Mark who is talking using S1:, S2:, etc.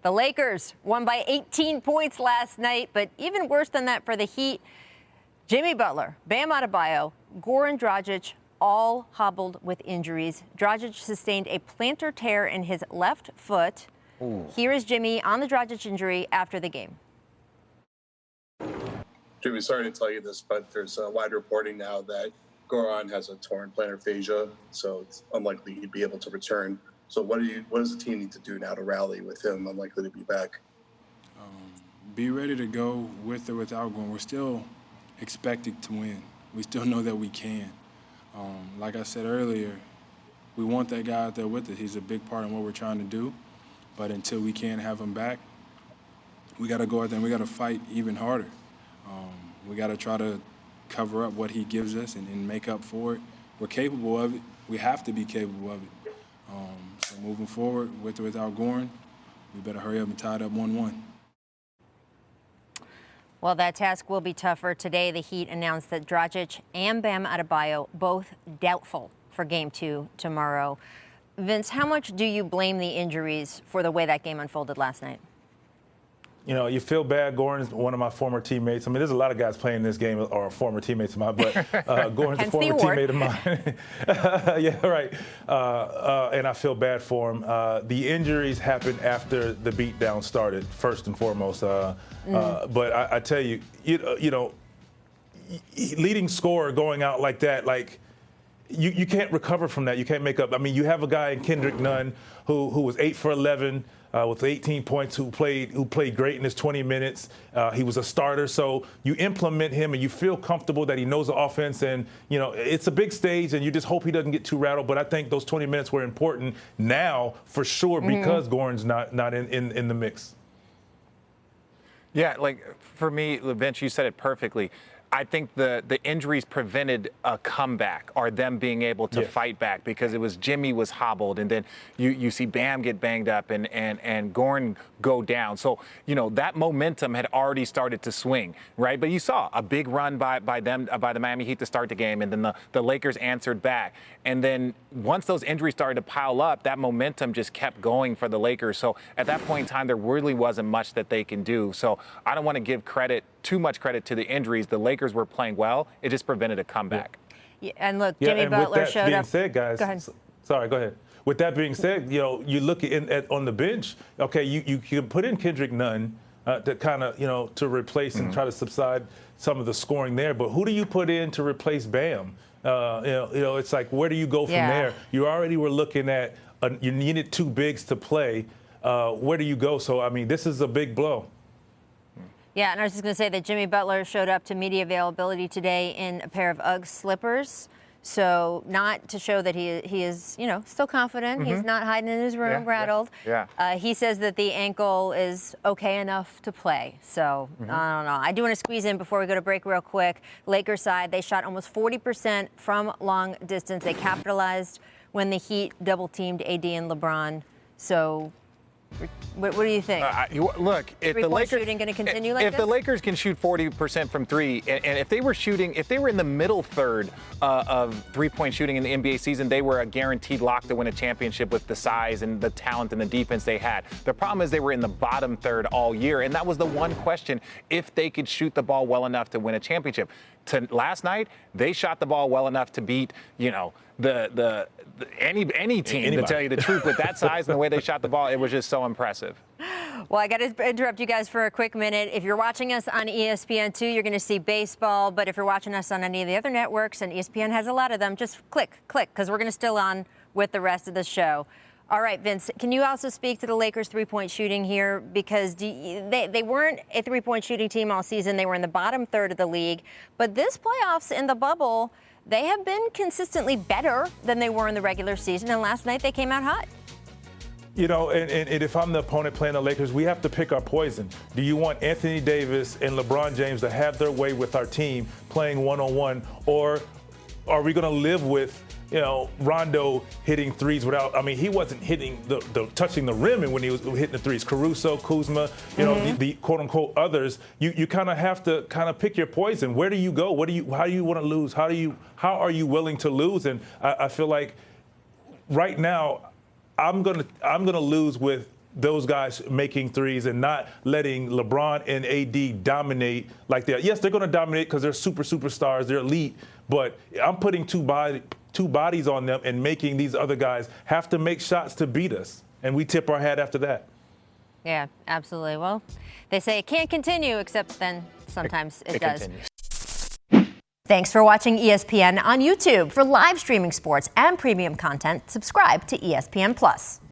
S1: The Lakers won by 18 points last night, but even worse than that for the Heat, Jimmy Butler, Bam Adebayo, Goran Dragic, all hobbled with injuries. Dragic sustained a plantar tear in his left foot. Ooh. Here is Jimmy on the Dragic injury after the game.
S2: Jimmy, sorry to tell you this, but there's wide reporting now that Goran has a torn plantar fascia, so it's unlikely he'd be able to return. So what does the team need to do now to rally with him unlikely to be back?
S3: Be ready to go with or without Goran. We're still expected to win. We still know that we can. Like I said earlier, we want that guy out there with us. He's a big part in what we're trying to do. But until we can't have him back, we got to go out there and we got to fight even harder. We got to try to cover up what he gives us and make up for it. We're capable of it. We have to be capable of it. So moving forward, with or without Goran, we better hurry up and tie it up 1-1.
S1: Well, that task will be tougher. Today, the Heat announced that Dragic and Bam Adebayo both doubtful for Game 2 tomorrow. Vince, how much do you blame the injuries for the way that game unfolded last night?
S4: You know, you feel bad. Goran's one of my former teammates. I mean, there's a lot of guys playing this game or former teammates of mine, but Goran's a former teammate of mine. Yeah, right. And I feel bad for him. The injuries happened after the beatdown started, first and foremost. But I tell you, you know, leading scorer going out like that, like, you can't recover from that. You can't make up. I mean, you have a guy in Kendrick Nunn who was 8 for 11 with 18 points, who played great in his 20 minutes. He was a starter. So you implement him and you feel comfortable that he knows the offense. And, you know, it's a big stage and you just hope he doesn't get too rattled. But I think those 20 minutes were important now for sure because Goran's not in the mix.
S5: Yeah, like for me, Vince, you said it perfectly. I think the injuries prevented a comeback or them being able to fight back because it was Jimmy was hobbled and then you see Bam get banged up and Goran go down. So, you know, that momentum had already started to swing, right? But you saw a big run by the Miami Heat to start the game, and then the Lakers answered back. And then once those injuries started to pile up, that momentum just kept going for the Lakers. So at that point in time, there really wasn't much that they can do. So I don't want to give too much credit to the injuries. The Lakers were playing well. It just prevented a comeback.
S1: Yeah, and look, Jimmy Butler showed up.
S4: Said, guys,
S1: go ahead.
S4: Sorry, go ahead. With that being said, you know, you look on the bench. Okay, you can put in Kendrick Nunn to kind of, you know, to replace and try to subside some of the scoring there. But who do you put in to replace Bam? You know, it's like, where do you go from there? You already were looking at you needed two bigs to play. Where do you go? So I mean, this is a big blow.
S1: Yeah, and I was just going to say that Jimmy Butler showed up to media availability today in a pair of Ugg slippers. So not to show that he is, you know, still confident. He's not hiding in his room rattled. He says that the ankle is okay enough to play. So I don't know. I do want to squeeze in before we go to break real quick. Lakers side, they shot almost 40% from long distance. They capitalized when the Heat double-teamed AD and LeBron. So what do you think?
S5: Look, if the Lakers
S1: shooting going to continue like this?
S5: If the Lakers can shoot 40% from three, and if they were in the middle third of three-point shooting in the NBA season, they were a guaranteed lock to win a championship with the size and the talent and the defense they had. The problem is they were in the bottom third all year, and that was the one question: if they could shoot the ball well enough to win a championship. Last night, they shot the ball well enough to beat, you know, any team, to tell you the truth. With that size and the way they shot the ball, it was just so impressive.
S1: Well, I got to interrupt you guys for a quick minute. If you're watching us on ESPN2, you're going to see baseball. But if you're watching us on any of the other networks, and ESPN has a lot of them, just click, because we're going to still on with the rest of the show. All right, Vince, can you also speak to the Lakers' three-point shooting here? Because they weren't a three-point shooting team all season. They were in the bottom third of the league. But this playoffs in the bubble, they have been consistently better than they were in the regular season. And last night they came out hot.
S4: You know, and if I'm the opponent playing the Lakers, we have to pick our poison. Do you want Anthony Davis and LeBron James to have their way with our team playing one-on-one? Or are we going to live with, you know, Rondo hitting threes without, I mean, he wasn't hitting touching the rim when he was hitting the threes. Caruso, Kuzma, you know, the quote unquote others, you kind of have to kind of pick your poison. Where do you go? How do you want to lose? How are you willing to lose? And I feel like right now I'm gonna lose with those guys making threes and not letting LeBron and AD dominate like that. Yes, they're going to dominate because they're superstars, they're elite, but I'm putting two bodies on them and making these other guys have to make shots to beat us. And we tip our hat after that.
S1: Yeah, absolutely. Well, they say it can't continue, except then sometimes it does.
S5: Continues.
S1: Thanks for watching ESPN on YouTube. For live streaming sports and premium content, subscribe to ESPN+.